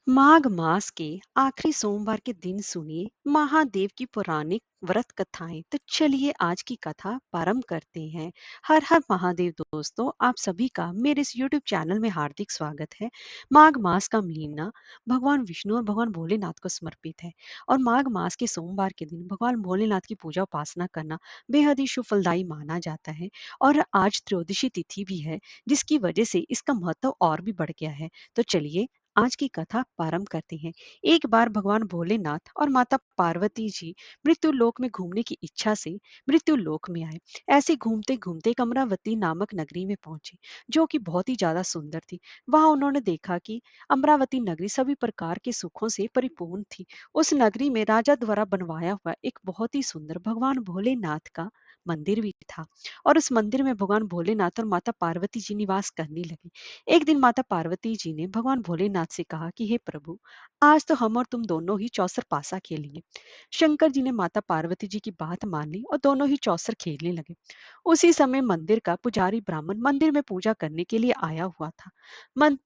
माघ मास के आखिरी सोमवार के दिन सुनिए महादेव की पौराणिक व्रत कथाएं। तो चलिए आज की कथा प्रारंभ करते हैं। हर हर महादेव दोस्तों, आप सभी का मेरे इस YouTube चैनल में हार्दिक स्वागत है। माघ मास का महीना भगवान विष्णु और भगवान भोलेनाथ को समर्पित है। और माघ मास के सोमवार के दिन भगवान भोलेनाथ की पूजा उपासना करना बेहद ही शुभ फलदायी माना जाता है। और आज त्रयोदशी तिथि भी है, जिसकी वजह से इसका महत्व और भी बढ़ गया है। तो चलिए आज की कथा प्रारंभ करते हैं। एक बार भगवान भोलेनाथ और माता पार्वती जी मृत्यु लोक में घूमने की इच्छा से मृत्यु लोक में आए। ऐसे घूमते घूमते एक अमरावती नामक नगरी में पहुंचे, जो कि बहुत ही ज्यादा सुंदर थी। वहां उन्होंने देखा कि अमरावती नगरी सभी प्रकार के सुखों से परिपूर्ण थी। उस नगरी में राजा द्वारा बनवाया हुआ एक बहुत ही सुंदर भगवान भोलेनाथ का मंदिर भी था। और उस मंदिर में भगवान भोलेनाथ और माता पार्वती जी निवास करने लगे। एक दिन माता पार्वती जी ने भगवान भोलेनाथ से कहा कि हे प्रभु, आज तो हम और तुम दोनों ही चौसर पासा खेलेंगे। शंकर जी ने माता पार्वती जी की बात मान ली और दोनों ही चौसर खेलने लगे। उसी समय मंदिर का पुजारी ब्राह्मण मंदिर में पूजा करने के लिए आया हुआ था।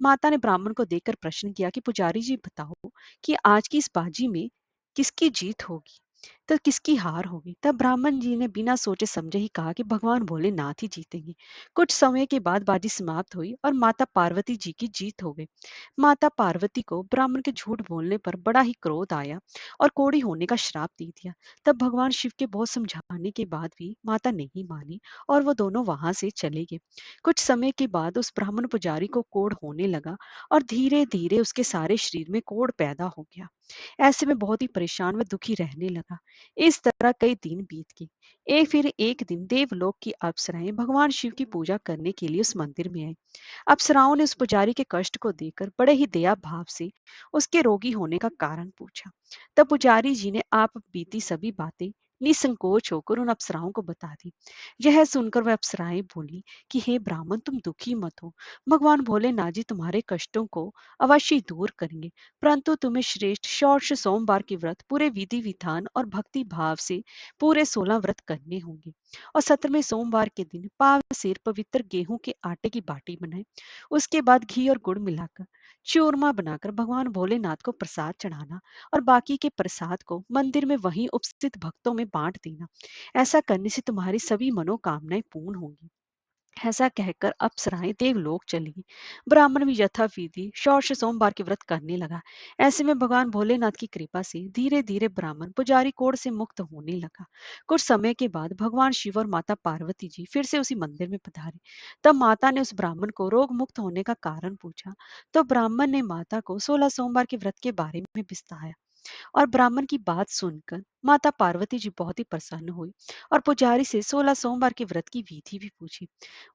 माता ने ब्राह्मण को देखकर प्रश्न किया कि पुजारी जी बताओ कि आज की इस बाजी में किसकी जीत होगी, तो किसकी हार होगी। तब ब्राह्मण जी ने बिना सोचे समझे ही कहा कि भगवान भोलेनाथ ही जीतेंगे। कुछ समय के बाद बाजी समाप्त हुई और माता पार्वती जी की जीत हो गई। माता पार्वती को ब्राह्मण के झूठ बोलने पर बड़ा ही क्रोध आया और कोढ़ी होने का श्राप दे दिया। तब भगवान शिव के बहुत समझाने के बाद भी माता नहीं मानी और वो दोनों वहां से चले गए। कुछ समय के बाद उस ब्राह्मण पुजारी को कोढ़ होने लगा और धीरे धीरे उसके सारे शरीर में कोढ़ पैदा हो गया। ऐसे में बहुत ही परेशान व दुखी रहने लगा। इस तरह कई दिन बीत गए। फिर एक दिन देवलोक की अप्सराएं भगवान शिव की पूजा करने के लिए उस मंदिर में आई। अप्सराओं ने उस पुजारी के कष्ट को देखकर बड़े ही दया भाव से उसके रोगी होने का कारण पूछा। तब पुजारी जी ने आप बीती सभी बातें निसंकोच होकर उन अप्सराओं को बता दी। यह सुनकर वह अप्सराएं बोली कि हे ब्राह्मण, तुम दुखी मत हो। भगवान भोलेनाथ जी तुम्हारे कष्टों को अवश्य दूर करेंगे। परंतु तुम्हें श्रेष्ठ षोडश सोमवार के व्रत पूरे विधि विधान और भक्ति भाव से पूरे 16 व्रत करने होंगे। और 17वें सोमवार के दिन पाव सिर पवित्र गेहूं के आटे की बाटी बनाए। उसके बाद घी और गुड़ मिलाकर चूरमा बनाकर भगवान भोलेनाथ को प्रसाद चढ़ाना और बाकी के प्रसाद को मंदिर में वहीं उपस्थित भक्तों में बांट देना। ऐसा करने से तुम्हारी सभी मनोकामनाएं पूर्ण होंगी। ऐसा कहकर अप्सराएं देवलोक चली गईं। ब्राह्मण भी यथाविधि षोडश सोमवार के व्रत करने लगा। ऐसे में भगवान भोलेनाथ की कृपा से धीरे धीरे ब्राह्मण पुजारी कोढ़ से मुक्त होने लगा। कुछ समय के बाद भगवान शिव और माता पार्वती जी फिर से उसी मंदिर में पधारे। तब माता ने उस ब्राह्मण को रोग मुक्त होने का कारण पूछा। तो ब्राह्मण ने माता को 16 सोमवार के व्रत के बारे में बिस्ताया। और ब्राह्मण की बात सुनकर माता पार्वती जी बहुत ही प्रसन्न हुई और पुजारी से 16 सोमवार के व्रत की विधि भी पूछी।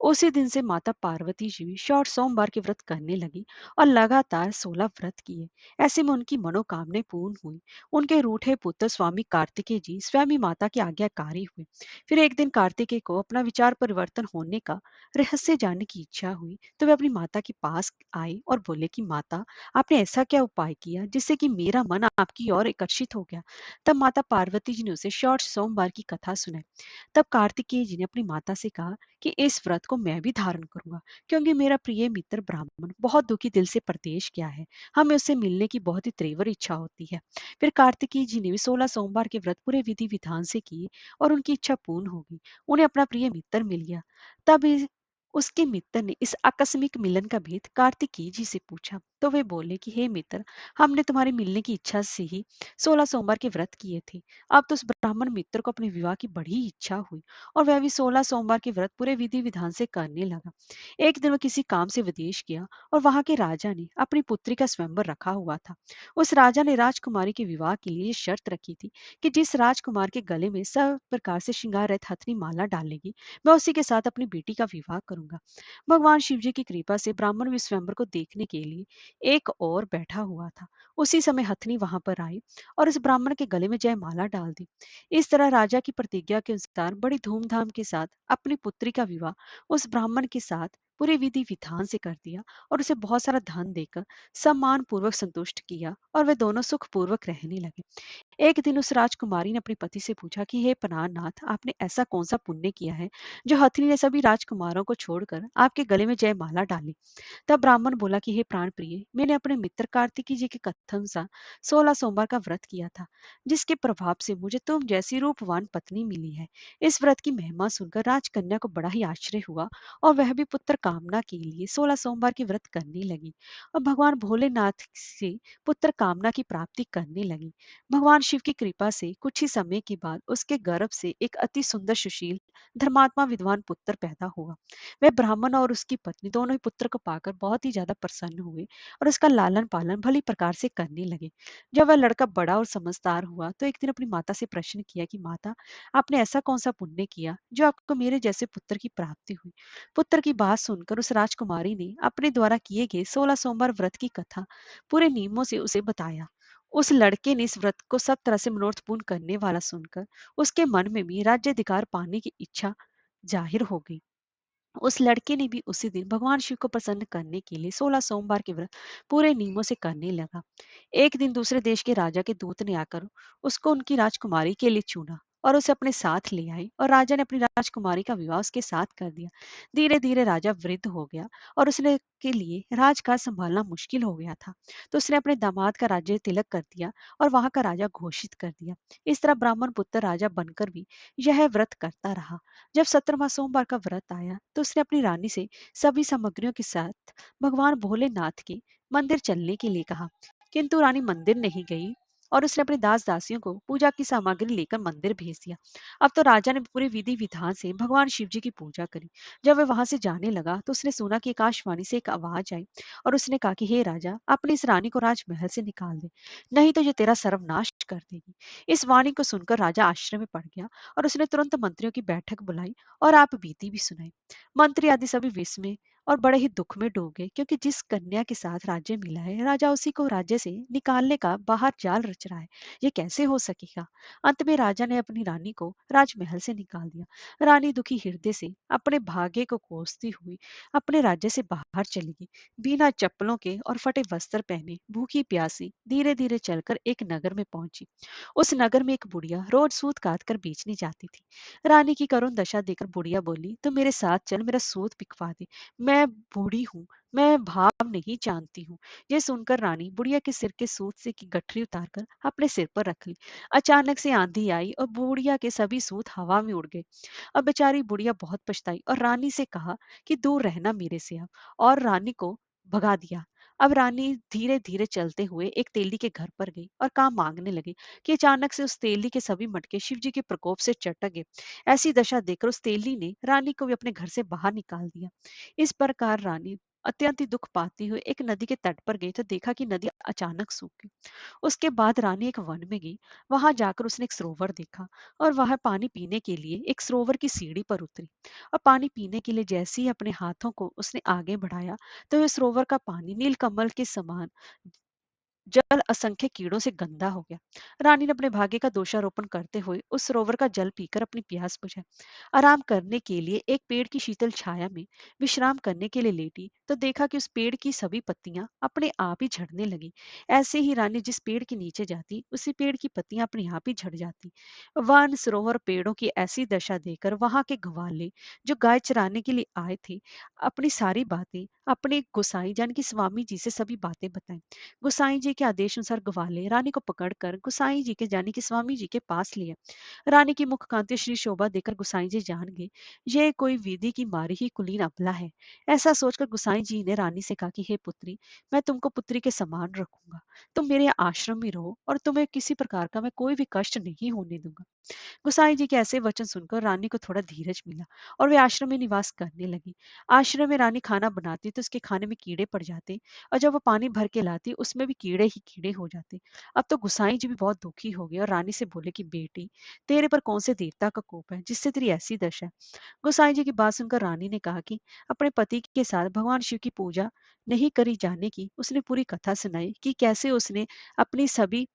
उसी दिन से माता पार्वती जी भी शॉर्ट सोमवार के व्रत करने लगी और लगातार 16 व्रत किए। ऐसे में उनकी मनोकामनाएं पूर्ण हुई। उनके रूठे पुत्र स्वामी कार्तिकेय जी स्वयं ही माता के आज्ञाकारी हुए। फिर एक दिन कार्तिकेय को अपना विचार परिवर्तन होने का रहस्य जानने की इच्छा हुई, तो वे अपनी माता के पास आए और बोले कि माता, आपने ऐसा क्या उपाय किया जिससे कि मेरा मन आपकी ओर आकर्षित हो गया। तब माता पार्वती जी ने उसे शॉर्ट सोमवार की कथा सुनाई। तब कार्तिकेय जी ने अपनी माता से कहा कि इस व्रत को मैं भी धारण करूंगा, क्योंकि मेरा प्रिय मित्र ब्राह्मण बहुत दुखी दिल से प्रदेश गया है। हमें उससे मिलने की बहुत ही तीव्र इच्छा होती है। फिर कार्तिकेय जी ने भी 16 सोमवार के व्रत पूरे विधि विधान से किए और उनकी इच्छा पूर्ण हो गई। उन्हें अपना प्रिय मित्र मिल गया। तब उसके मित्र ने इस आकस्मिक मिलन का भेद कार्तिकेय जी से पूछा। तो वे बोले कि हे मित्र, हमने तुम्हारे मिलने की इच्छा से ही 16 सोमवार के व्रत किए थे। अब तो उस ब्राह्मण मित्र को अपने विवाह की बड़ी इच्छा हुई और वह भी 16 सोमवार के व्रत पूरे विधि विधान से करने लगा। एक दिन वह किसी काम से विदेश गया और वहां के राजा ने अपनी पुत्री का स्वयंवर रखा हुआ था। उस राजा ने राजकुमारी के विवाह के लिए ये शर्त रखी थी कि जिस राजकुमार के गले में सब प्रकार से श्रृंगार रहित हथनी माला डालेगी, मैं उसी के साथ अपनी बेटी का विवाह करूंगा। भगवान शिव जी की कृपा से ब्राह्मण भी स्वयंवर को देखने के लिए एक और बैठा हुआ था। उसी समय हथनी वहां पर आई और इस ब्राह्मण के गले में जयमाला डाल दी। इस तरह राजा की प्रतिज्ञा के अनुसार बड़ी धूमधाम के साथ अपनी पुत्री का विवाह उस ब्राह्मण के साथ पूरे विधि विधान से कर दिया और उसे बहुत सारा धन देकर सम्मान पूर्वक संतुष्ट किया और वे दोनों सुख पूर्वक रहने लगे। एक दिन उस राजकुमारी ने अपने पति से पूछा कि हे पनाहनाथ, आपने ऐसा कौन सा पुण्य किया है जो हथिनी ने सभी राजकुमारों को छोड़कर आपके गले में जयमाला डाली। तब ब्राह्मण बोला कि हे प्राण प्रिय, मैंने अपने मित्र कार्तिकी जी के कथन अनुसार 16 सोमवार का व्रत किया था, जिसके प्रभाव से मुझे तुम जैसी रूपवान पत्नी मिली है। इस व्रत की महिमा सुनकर राजकन्या को बड़ा ही आश्चर्य हुआ और वह भी पुत्र कामना के लिए 16 सोमवार की व्रत करने लगी और भगवान भोलेनाथ से पुत्र कामना की प्राप्ति करने लगी। भगवान शिव की कृपा से कुछ ही समय के बाद उसके गर्भ से एक अति सुंदर सुशील धर्मात्मा विद्वान पुत्र पैदा हुआ। वह ब्राह्मण और उसकी पत्नी दोनों ही पुत्र को पाकर बहुत ही ज्यादा प्रसन्न हुए और उसका लालन पालन भली प्रकार से करने लगे। जब वह लड़का बड़ा और समझदार हुआ तो एक दिन अपनी माता से प्रश्न किया कि माता, आपने ऐसा कौन सा पुण्य किया जो आपको मेरे जैसे पुत्र की प्राप्ति हुई। पुत्र की बात सुनकर उस राजकुमारी ने अपने द्वारा किए गए 16 सोमवार व्रत की कथा पूरे नियमों से उसे बताया। उस लड़के ने इस व्रत को सब तरह से मनोर्थपूर्ण करने वाला सुनकर उसके मन में भी राज्याधिकार पाने की इच्छा जाहिर हो गई। उस लड़के ने भी उसी दिन भगवान शिव को प्रसन्न करने के लिए 16 सोमवार के व्रत पूरे नियमों से करने लगा। एक दिन दूसरे देश के राजा के दूत ने आकर उसको उनकी राजकुमारी के लिए चुना और उसे अपने साथ ले आए और राजा ने अपनी राजकुमारी का विवाह उसके साथ कर दिया। धीरे धीरे राजा वृद्ध हो गया और उसने के लिए राजकाज संभालना मुश्किल हो गया था, तो उसने अपने दामाद का राज्य तिलक कर दिया और वहां का राजा घोषित कर दिया। इस तरह ब्राह्मण पुत्र राजा बनकर भी यह व्रत करता रहा। जब 17वां सोमवार का व्रत आया तो उसने अपनी रानी से सभी सामग्रियों के साथ भगवान भोलेनाथ के मंदिर चलने के लिए कहा, किंतु रानी मंदिर नहीं गई और उसने अपने दास दासियों को पूजा की सामग्री लेकर मंदिर भेज दिया। अब तो राजा ने पूरे विधि विधान से भगवान शिव जी की पूजा करी। जब वह वहां से जाने लगा तो उसने सुना कि आकाशवाणी से एक आवाज आई और उसने कहा कि हे राजा, अपनी इस रानी को राजमहल से निकाल दे, नहीं तो ये तेरा सर्वनाश कर देगी। इस वाणी को सुनकर राजा आश्चर्य में पड़ गया और उसने तुरंत मंत्रियों की बैठक बुलाई और आप बीती भी सुनाई। मंत्री आदि सभी विस्मय और बड़े ही दुख में डूब गए, क्योंकि जिस कन्या के साथ राज्य मिला है राजा उसी को राज्य से निकालने का बाहर जाल रच रहा है। ये कैसे हो सकेगा। अंत में राजा ने अपनी रानी को राजमहल से निकाल दिया। रानी दुखी हृदय से अपने भाग्य को कोसती हुई अपने राज्य से बाहर चली गई। बिना चप्पलों के और फटे वस्त्र पहने भूखी प्यासी धीरे धीरे चलकर एक नगर में पहुंची। उस नगर में एक बुढ़िया रोज सूत काट कर बेचने जाती थी। रानी की करुण दशा देखकर बुढ़िया बोली, तो मेरे साथ चल, मेरा सूत पिकवा दे। मैं बूढ़ी हूँ, मैं भाव नहीं जानती हूँ। ये सुनकर रानी बुढ़िया के सिर के सूत से की गठरी उतारकर अपने सिर पर रख ली। अचानक से आंधी आई और बुढ़िया के सभी सूत हवा में उड़ गए। अब बेचारी बुढ़िया बहुत पछताई और रानी से कहा कि दूर रहना मेरे से अब, और रानी को भगा दिया। अब रानी धीरे धीरे चलते हुए एक तेली के घर पर गई और काम मांगने लगी कि अचानक से उस तेली के सभी मटके शिव जी के प्रकोप से चटक गए। ऐसी दशा देखकर उस तेली ने रानी को भी अपने घर से बाहर निकाल दिया। इस प्रकार रानी अत्यंत ही दुख पाती हुई एक नदी के तट पर गई तो देखा कि नदी अचानक सूख गई। उसके बाद रानी एक वन में गई। वहां जाकर उसने एक सरोवर देखा और वह पानी पीने के लिए एक सरोवर की सीढ़ी पर उतरी। और पानी पीने के लिए जैसे ही अपने हाथों को उसने आगे बढ़ाया तो वह सरोवर का पानी नीलकमल के समान जल असंख्य कीड़ों से गंदा हो गया। रानी ने अपने भाग्य का दोषारोपण करते हुए उस सरोवर का जल पीकर अपनी प्यास बुझाई। आराम करने के लिए एक पेड़ की शीतल छाया में विश्राम करने के लिए लेटी तो देखा कि उस पेड़ की सभी पत्तियां अपने आप ही झड़ने लगी। ऐसे ही रानी जिस पेड़ के नीचे जाती उसी पेड़ की पत्तियां अपने आप ही झड़ जाती। वन सरोवर पेड़ों की ऐसी दशा देखकर वहां के ग्वाले जो गाय चराने के लिए आए थे अपनी सारी बातें अपने गोसाई यानी कि स्वामी जी से सभी बातें बताई। गुसाई जी के आदेश अनुसार ग्वाले रानी को पकड़कर गुसाई जी के यानी कि स्वामी जी के पास लिए। रानी की मुख कांति श्री शोभा देखकर गुसाई जी जान गए ये कोई विधि की मारी ही कुलीन अबला है। ऐसा सोचकर गुसाई जी ने रानी से कहा कि हे पुत्री, मैं तुमको पुत्री के समान रखूंगा। तुम मेरे आश्रम में रहो और तुम्हें किसी प्रकार का मैं कोई भी कष्ट नहीं होने दूंगा। गुसाई जी के ऐसे वचन सुनकर रानी को थोड़ा धीरज मिला और वे आश्रम में निवास करने लगी। आश्रम में रानी खाना बनाती तो उसके खाने में कीड़े पड़ जाते और जब वो पानी भर के लाती उसमें भी कीड़े ही कीड़े हो जाते। अब तो गुसाई जी भी बहुत दुखी हो गए और रानी से बोले कि बेटी, तेरे पर कौन से देवता का कोप है जिससे तेरी ऐसी दशा है। गुसाई जी की बात सुनकर रानी ने कहा कि अपने पति के साथ भगवान शिव की पूजा नहीं करी जाने की उसने पूरी कथा सुनाई कि कैसे उसने अपनी सभी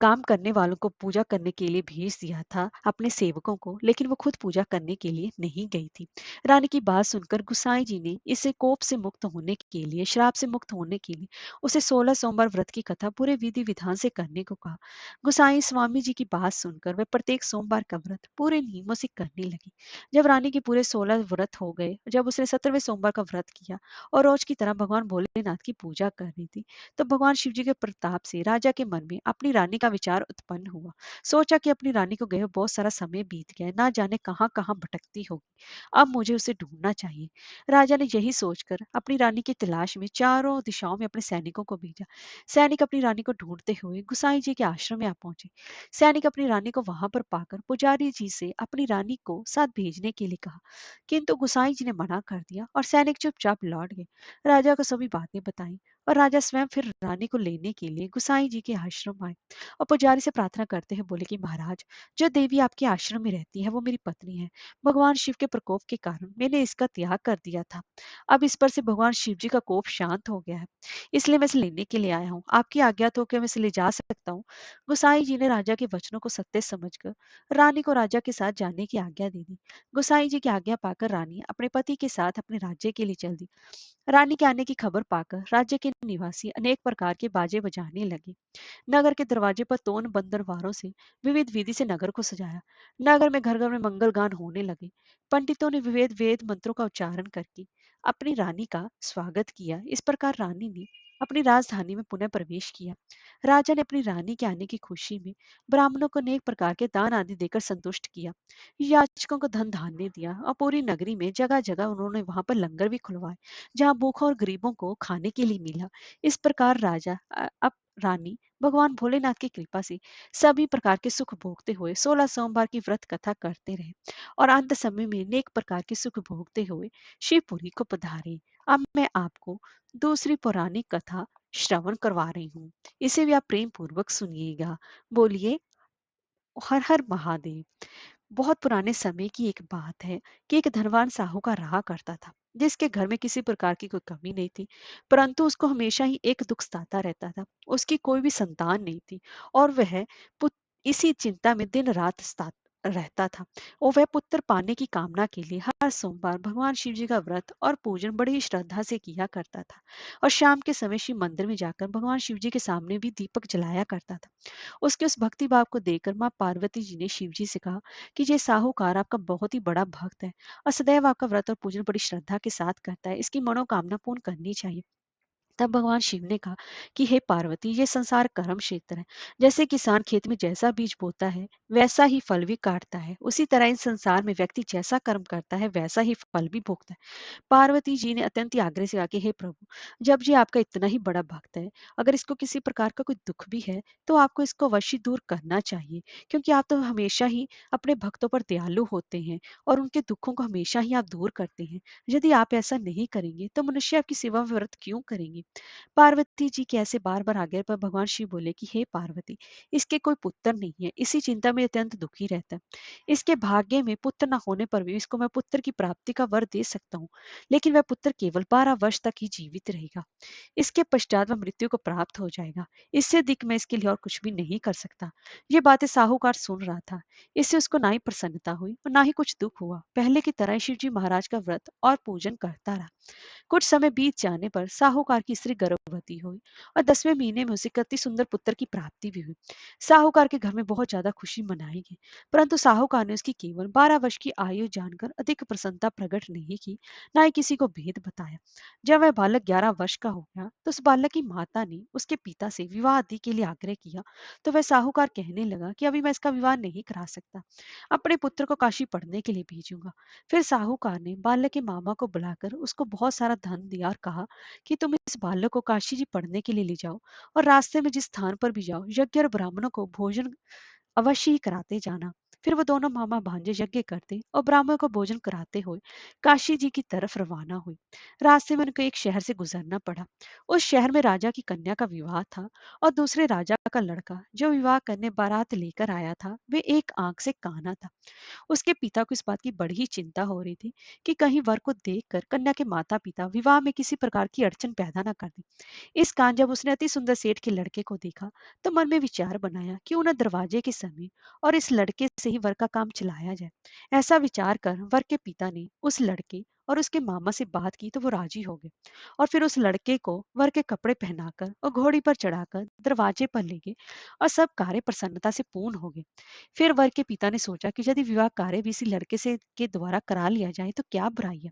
काम करने वालों को पूजा करने के लिए भेज दिया था अपने सेवकों को, लेकिन वो खुद पूजा करने के लिए नहीं गई थी। रानी की बात सुनकर गुसाई जी ने इसे कोप से मुक्त होने के लिए, श्राप से मुक्त होने के लिए उसे 16 सोमवार व्रत की कथा पूरे विधि विधान से करने को कहा। गुसाई स्वामी जी की बात सुनकर वह प्रत्येक सोमवार का व्रत पूरे नियमों से करने लगी। जब रानी के पूरे 16 व्रत हो गए, जब उसने 17वें सोमवार का व्रत किया और रोज की तरह भगवान भोलेनाथ की पूजा कर रही थी, तो भगवान शिव जी के प्रताप से राजा के मन में अपनी रानी का विचार उत्पन्न हुआ। सोचा कि अपनी रानी को गए हुए बहुत सारा समय बीत गया है, ना जाने कहाँ कहाँ भटकती होगी, अब मुझे उसे ढूंढना चाहिए। राजा ने यही सोचकर अपनी रानी की तलाश में चारों दिशाओं में अपने सैनिकों को भेजा। सैनिक अपनी रानी को ढूंढते हुए गुसाई जी के आश्रम में आ पहुंचे। सैनिक अपनी रानी को वहां पर पाकर पुजारी जी से अपनी रानी को साथ भेजने के लिए कहा, किंतु गुसाई जी ने मना कर दिया और सैनिक चुपचाप लौट गए। राजा को सभी बातें बताई और राजा स्वयं फिर रानी को लेने के लिए गुसाई जी के आश्रम आए और पुजारी से प्रार्थना करते हैं बोले कि महाराज, जो देवी आपके आश्रम में रहती है वो मेरी पत्नी है। भगवान शिव के प्रकोप के कारण मैंने इसका त्याग कर दिया था। अब इस पर से भगवान शिव जी का कोप शांत हो गया है, इसलिए मैं इसे लेने के लिए आया हूँ। आपकी आज्ञा तो क्या मैं इसे ले जा सकता हूँ? गुसाई जी ने राजा के वचनों को सत्य समझकर रानी को राजा के साथ जाने की आज्ञा दे दी। गुसाई जी की आज्ञा पाकर रानी अपने पति के साथ अपने राज्य के लिए चल दी। रानी के आने की खबर पाकर राज्य के निवासी अनेक प्रकार के बाजे बजाने लगे। नगर के दरवाजे पर तोन बंदरवारों से विविध विधि से नगर को सजाया। नगर में घर घर में मंगल गान होने लगे। पंडितों ने विविध वेद मंत्रों का उच्चारण करके अपनी रानी का स्वागत किया। इस प्रकार रानी ने अपनी राजधानी में पुनः प्रवेश किया। राजा ने अपनी रानी के आने की खुशी में ब्राह्मणों को अनेक प्रकार के दान आदि देकर संतुष्ट किया। याचकों को धन धान्य दिया और पूरी नगरी में जगह जगह उन्होंने वहां पर लंगर भी खुलवाए, जहां भूखों और गरीबों को खाने के लिए मिला। इस प्रकार राजा अब रानी भगवान भोलेनाथ की कृपा से सभी प्रकार के सुख भोगते हुए 16 सोमवार की व्रत कथा करते रहे और अंत समय में अनेक प्रकार के सुख भोगते हुए शिवपुरी को पधारे। अब मैं आपको दूसरी पौराणिक कथा श्रवण करवा रही हूँ। इसे भी आप प्रेम पूर्वक सुनिएगा। बोलिए हर हर महादेव। बहुत पुराने समय की एक बात है कि एक धनवान साहूकार रहा करता था, जिसके घर में किसी प्रकार की कोई कमी नहीं थी, परंतु उसको हमेशा ही एक दुख सताता रहता था। उसकी कोई भी संतान नहीं थी और वह इसी चिंता में दिन रात रहता था। और वह पुत्र पाने की कामना के लिए हर सोमवार भगवान शिव जी का व्रत और पूजन बड़ी ही श्रद्धा से किया करता था और शाम के समय शिव मंदिर में जाकर भगवान शिव जी के सामने भी दीपक जलाया करता था। उसके उस भक्ति भाव को देखकर माँ पार्वती जी ने शिव जी से कहा कि ये साहूकार आपका बहुत ही बड़ा भक्त है और सदैव आपका व्रत और पूजन बड़ी श्रद्धा के साथ करता है, इसकी मनोकामना पूर्ण करनी चाहिए। तब भगवान शिव ने कहा कि हे पार्वती, ये संसार कर्म क्षेत्र है। जैसे किसान खेत में जैसा बीज बोता है वैसा ही फल भी काटता है, उसी तरह इस संसार में व्यक्ति जैसा कर्म करता है वैसा ही फल भी भोगता है। पार्वती जी ने अत्यंत ही आग्रह से कहा कि हे प्रभु, जब ये आपका इतना ही बड़ा भक्त है, अगर इसको किसी प्रकार का कोई दुख भी है तो आपको इसको अवश्य दूर करना चाहिए, क्योंकि आप तो हमेशा ही अपने भक्तों पर दयालु होते हैं और उनके दुखों को हमेशा ही आप दूर करते हैं। यदि आप ऐसा नहीं करेंगे तो मनुष्य आपकी सेवा में व्रत क्यों करेंगे? पार्वती जी के ऐसे बार बार आगे पर भगवान शिव बोले कि हे पार्वती, इसके कोई पुत्र नहीं है, इसी चिंता में अत्यंत दुखी रहता है। इसके भाग्य में पुत्र न होने पर भी इसको मैं पुत्र की प्राप्ति का वर दे सकता हूँ, लेकिन वह पुत्र केवल 12 वर्ष तक ही जीवित रहेगा। इसके पश्चात वह मृत्यु को प्राप्त हो जाएगा। इससे अधिक मैं इसके लिए और कुछ भी नहीं कर सकता। ये बातें साहूकार सुन रहा था। इससे उसको ना ही प्रसन्नता हुई और ना ही कुछ दुख हुआ। पहले की तरह शिव जी महाराज का व्रत और पूजन करता रहा। कुछ समय बीत जाने पर साहूकार की स्त्री गर्भवती हुई और 10वें महीने में उसे अति सुंदर पुत्र की प्राप्ति भी हुई। साहूकार के घर में बहुत ज्यादा खुशी मनाई गई, परंतु साहूकार ने उसकी केवल 12 वर्ष की आयु जानकर अधिक प्रसन्नता प्रकट नहीं की, न ही किसी को भेद बताया। जब वह बालक 11 वर्ष का हो गया तो उस बालक की माता ने उसके पिता से विवाह आदि के लिए आग्रह किया, तो वह साहूकार कहने लगा कि अभी मैं इसका विवाह नहीं करा सकता, अपने पुत्र को काशी पढ़ने के लिए भेजूंगा। फिर साहूकार ने बालक के मामा को बुलाकर उसको बहुत सारा धन दिया और कहा कि तुम इस बालक को काशी जी पढ़ने के लिए ले जाओ और रास्ते में जिस स्थान पर भी जाओ यज्ञ और ब्राह्मणों को भोजन अवश्य ही कराते जाना। फिर वो दोनों मामा भांजे यज्ञ करते और ब्राह्मण को भोजन कराते हुए काशी जी की तरफ रवाना हुई। रास्ते में उनको एक शहर से गुजरना पड़ा। उस शहर में राजा की कन्या का विवाह था और दूसरे राजा का लड़का जो विवाह करने बारात लेकर आया था वे एक आंख से काना था। उसके पिता को इस बात की बड़ी ही चिंता हो रही थी कि कहीं वर को देखकर कन्या के माता पिता विवाह में किसी प्रकार की अड़चन पैदा न कर दें। इस कारण जब उसने अति सुंदर सेठ के लड़के को देखा तो मन में विचार बनाया कि उन्हें दरवाजे के समीप और इस लड़के से ही वर का काम चलाया जाए। ऐसा विचार कर वर के पिता ने उस लड़के और उसके मामा से बात की तो वो राजी हो गए और फिर उस लड़के को वर के कपड़े पहनाकर और घोड़ी पर चढ़ाकर दरवाजे पर ले गए और सब कार्य प्रसन्नता से पूर्ण हो गए। फिर वर के पिता ने सोचा कि यदि विवाह कार्य भी इसी लड़के से के द्वारा करा लिया जाए तो क्या बुराई है।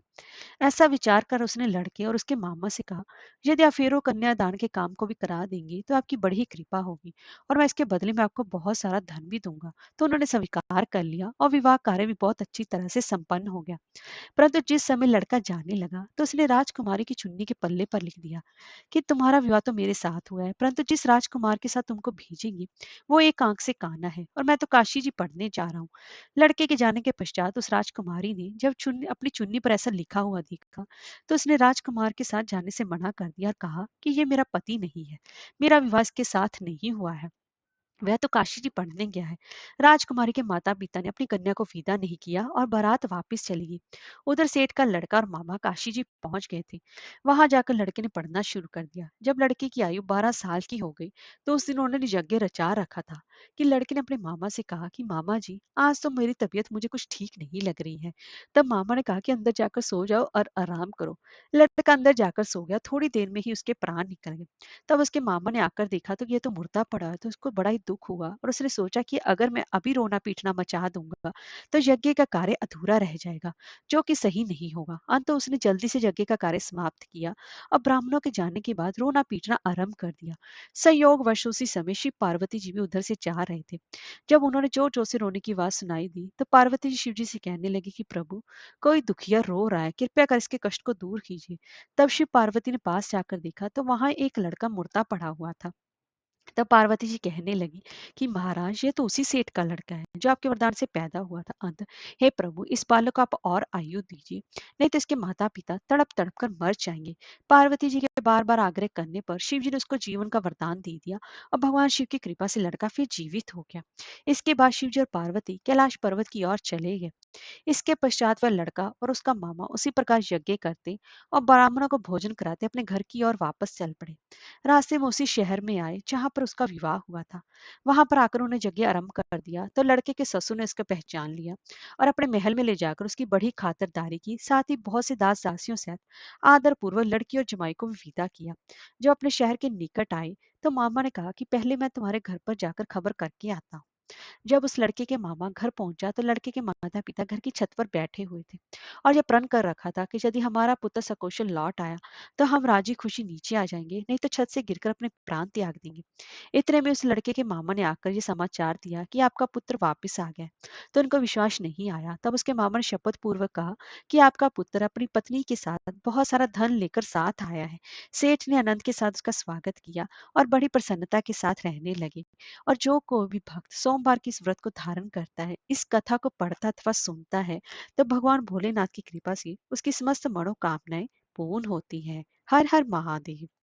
ऐसा विचार कर उसने लड़के और उसके मामा से कहा, यदि आप फेरो कन्यादान के काम को भी करा देंगे तो आपकी बड़ी ही कृपा होगी और मैं इसके बदले में आपको बहुत सारा धन भी दूंगा। तो उन्होंने स्वीकार कर लिया और विवाह कार्य भी बहुत अच्छी तरह से संपन्न हो गया। परंतु जिस समय लड़का जाने लगा तो उसने राजकुमारी की चुन्नी के पल्ले पर लिख दिया कि तुम्हारा विवाह तो मेरे साथ हुआ है, परंतु जिस राजकुमार के साथ तुमको भेजेंगी वो एक आंख से काना है और मैं तो काशी जी पढ़ने जा रहा हूँ। लड़के के जाने के पश्चात उस राजकुमारी ने जब चुन्नी अपनी चुन्नी पर ऐसा लिखा हुआ देखा तो उसने राजकुमार के साथ जाने से मना कर दिया और कहा कि ये मेरा पति नहीं है, मेरा विवाह इसके साथ नहीं हुआ है, वह तो काशी जी पढ़ने गया है। राजकुमारी के माता पिता ने अपनी कन्या को विदा नहीं किया और बारात वापस चली गई। उधर सेठ का लड़का और मामा काशी जी पहुंच गए थे। वहां जाकर लड़के ने पढ़ना शुरू कर दिया। जब लड़के की आयु 12 साल की हो गई तो उस दिन उन्होंने यज्ञ रचा रखा था कि लड़के ने अपने मामा से कहा कि मामा जी आज तो मेरी तबीयत मुझे कुछ ठीक नहीं लग रही है। तब मामा ने कहा कि अंदर जाकर सो जाओ और आराम करो। लड़का अंदर जाकर सो गया। थोड़ी देर में ही उसके प्राण निकल गए। तब उसके मामा ने आकर देखा तो ये तो मुर्दा पड़ा है, तो उसको बड़ा ही दुख हुआ और उसने सोचा कि अगर मैं अभी रोना पीटना मचा दूंगा तो यज्ञ का कार्य अधूरा रह जाएगा, जो कि सही नहीं होगा। अंत तो उसने जल्दी से यज्ञ का कार्य समाप्त किया और ब्राह्मणों के जाने के बाद रोना पीटना आरंभ कर दिया। संयोग वर्ष उसी समय शिव पार्वती जी भी उधर से जा रहे थे। जब उन्होंने जोर जोर से रोने की आवाज सुनाई दी तो पार्वती जी शिव जी से कहने लगी कि प्रभु, कोई दुखिया रो रहा है, कृपया कर इसके कष्ट को दूर कीजिए। तब शिव पार्वती ने पास जाकर देखा तो वहां एक लड़का मुर्दा पड़ा हुआ था। तब पार्वती जी कहने लगी कि महाराज ये तो उसी सेठ का लड़का है जो आपके वरदान से पैदा हुआ था। अंत हे प्रभु, इस बालक को आप और आयु दीजिए, नहीं तो इसके माता पिता तड़प तड़प कर मर जाएंगे। पार्वती जी के बार बार आग्रह करने पर शिव जी ने उसको जीवन का वरदान दे दिया और भगवान शिव की कृपा से लड़का फिर जीवित हो गया। इसके बाद शिव जी और पार्वती कैलाश पर्वत की ओर चले गए। इसके पश्चात वह लड़का और उसका मामा उसी प्रकार यज्ञ करते और ब्राह्मणों को भोजन कराते अपने घर की ओर वापस चल पड़े। रास्ते में उसी शहर में आए जहां पर उसका विवाह हुआ था। वहां पर आकर उन्हें यज्ञ आरंभ कर दिया तो लड़के के ससुर ने उसको पहचान लिया और अपने महल में ले जाकर उसकी बड़ी खातिरदारी की, साथ ही बहुत से दास दासियों से आदर पूर्वक लड़की और जमाई को भी विदा किया। जब अपने शहर के निकट आए तो मामा ने कहा कि पहले मैं तुम्हारे घर पर जाकर खबर करके आता हूँ। जब उस लड़के के मामा घर पहुंचा तो लड़के के माता पिता घर की छत पर बैठे हुए थे और ये प्रण कर रखा था कि यदि हमारा पुत्र सकुशल लौट आया तो हम राजी खुशी नीचे आ जाएंगे, नहीं तो छत से गिरकर अपने प्राण त्याग देंगे। इतने में उस लड़के के मामा ने आकर ये समाचार दिया कि आपका पुत्र वापस आ गया है। तो उनको विश्वास नहीं आया। तब उसके मामा ने शपथ पूर्वक कहा कि आपका पुत्र अपनी पत्नी के साथ बहुत सारा धन लेकर साथ आया है। सेठ ने आनंद के साथ उसका स्वागत किया और बड़ी प्रसन्नता के साथ रहने लगे। और जो कोई भी भक्त सोमवार की इस व्रत को धारण करता है, इस कथा को पढ़ता अथवा सुनता है, तो भगवान भोलेनाथ की कृपा से उसकी समस्त मनोकामनाएं पूर्ण होती हैं। हर हर महादेव।